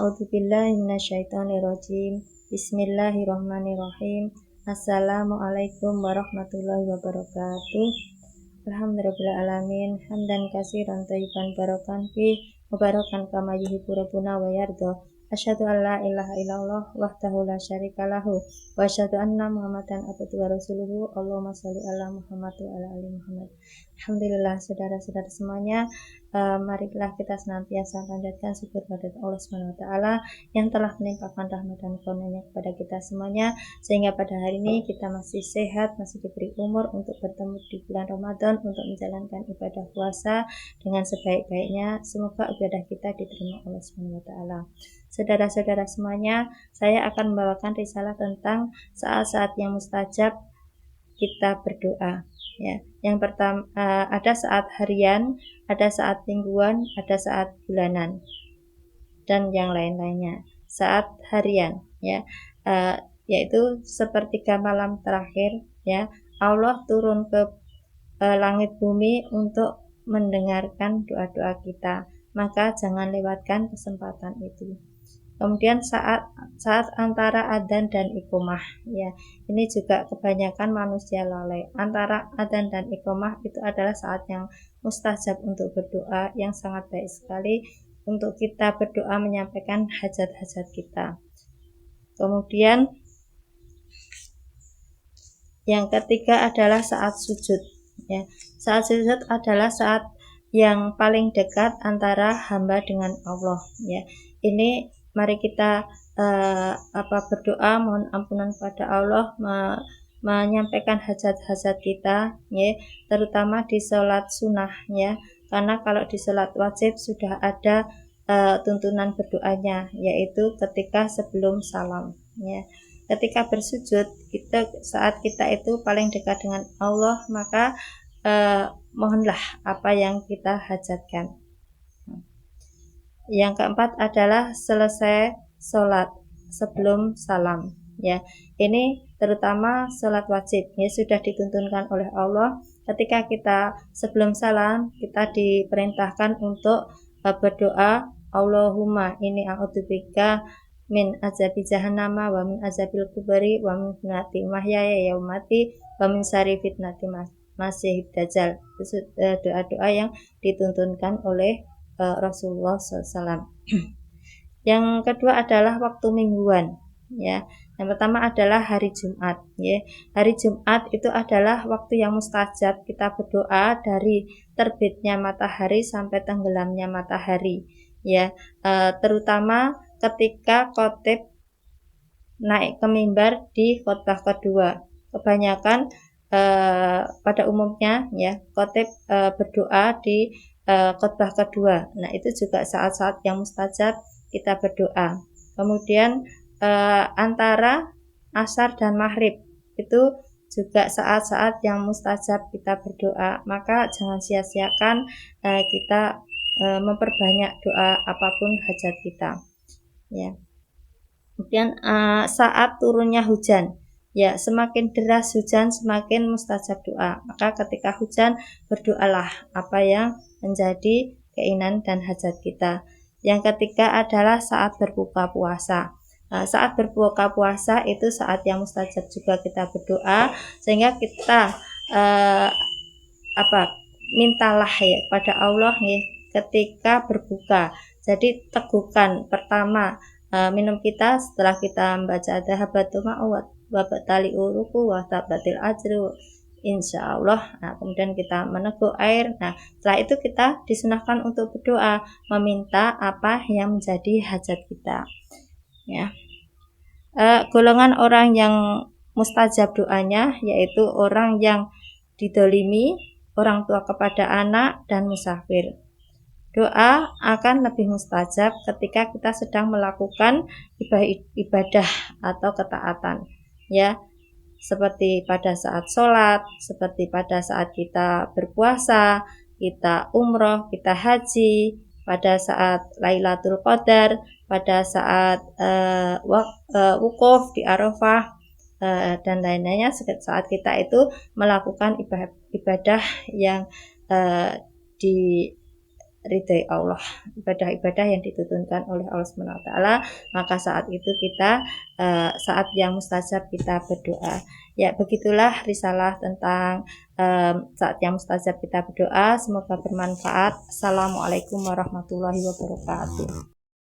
A'udzubillahi minasyaitonirrajim. Bismillahirrahmanirrahim. Assalamualaikum warahmatullahi wabarakatuh. Alhamdulillahirrahmanirrahim. Hamdan katsiran thayyiban barakan fi mubarakan kama yuhibbu rabbuna wa yarda. Asyhadu an la ilaha illallah wahdahu la syarika lahu wa asyhadu anna Muhammadan abduhu wa rasuluhu. Allahumma shalli ala Muhammad wa ala ali Muhammad. Alhamdulillah, saudara-saudara semuanya, marilah kita senantiasa panjatkan syukur pada Allah Subhanahu wa taala yang telah menimpakan rahmat dan karunia kepada kita semuanya, sehingga pada hari ini kita masih sehat, masih diberi umur untuk bertemu di bulan Ramadan untuk menjalankan ibadah puasa dengan sebaik-baiknya. Semoga ibadah kita diterima Allah Subhanahu wa taala. Saudara-saudara semuanya, saya akan membawakan risalah tentang saat-saat yang mustajab kita berdoa. Ya, yang pertama ada saat harian, ada saat mingguan, ada saat bulanan, dan yang lain-lainnya. Saat harian, ya, yaitu sepertiga malam terakhir, ya, Allah turun ke langit bumi untuk mendengarkan doa-doa kita. Maka jangan lewatkan kesempatan itu. Kemudian saat antara adzan dan iqomah, ya, ini juga kebanyakan manusia lalai. Antara adzan dan iqomah itu adalah saat yang mustajab untuk berdoa, yang sangat baik sekali untuk kita berdoa menyampaikan hajat-hajat kita. Kemudian yang ketiga adalah saat sujud, ya. Saat sujud adalah saat yang paling dekat antara hamba dengan Allah, ya. Ini mari kita berdoa mohon ampunan kepada Allah, menyampaikan hajat-hajat kita, ya, terutama di sholat sunnah, ya, karena kalau di sholat wajib sudah ada tuntunan berdoanya, yaitu ketika sebelum salam, ya. Ketika bersujud, saat kita itu paling dekat dengan Allah, maka mohonlah apa yang kita hajatkan. Yang keempat adalah selesai sholat sebelum salam, ya. Ini terutama sholat wajib, ya, sudah dituntunkan oleh Allah. Ketika kita sebelum salam, kita diperintahkan untuk berdoa, Allahumma inni a'udzubika min azabi jahannama wa min azabil kubri wa min fitnati mahyaya yaumati wa min syarri fitnati masihid dajjal. Itu doa-doa yang dituntunkan oleh Rasulullah SAW. Yang kedua adalah waktu mingguan, ya. Yang pertama adalah hari Jumat, ya. Hari Jumat itu adalah waktu yang mustajab kita berdoa dari terbitnya matahari sampai tenggelamnya matahari, ya. Terutama ketika khatib naik ke mimbar di khotbah kedua. Kebanyakan pada umumnya, ya, khatib berdoa di khotbah kedua. Nah, itu juga saat-saat yang mustajab kita berdoa. Kemudian antara asar dan maghrib itu juga saat-saat yang mustajab kita berdoa. Maka jangan sia-siakan kita memperbanyak doa apapun hajat kita, ya. Kemudian saat turunnya hujan, ya, semakin deras hujan semakin mustajab doa. Maka ketika hujan berdoalah apa yang menjadi keinginan dan hajat kita. Yang ketiga adalah saat berbuka puasa. Saat berbuka puasa itu saat yang mustajab juga kita berdoa, sehingga kita mintalah, ya, pada Allah, ya, ketika berbuka. Jadi tegukan pertama minum kita setelah kita membaca dhahabatu ma'u wa batali uruku wa tabatil ajru insyaallah. Nah, kemudian kita meneguk air. Nah, setelah itu kita disunahkan untuk berdoa, meminta apa yang menjadi hajat kita, ya. Golongan orang yang mustajab doanya yaitu orang yang didolimi, orang tua kepada anak, dan musafir. Doa akan lebih mustajab ketika kita sedang melakukan ibadah atau ketaatan, ya, seperti pada saat sholat, seperti pada saat kita berpuasa, kita umroh, kita haji, pada saat Lailatul Qadar, pada saat wukuf di Arafah, dan lain-lainnya. Saat kita itu melakukan ibadah yang ridhai Allah, ibadah-ibadah yang dituntunkan oleh Allah SWT, maka saat itu kita saat yang mustajab kita berdoa. Ya, begitulah risalah tentang saat yang mustajab kita berdoa. Semoga bermanfaat. Assalamualaikum warahmatullahi wabarakatuh.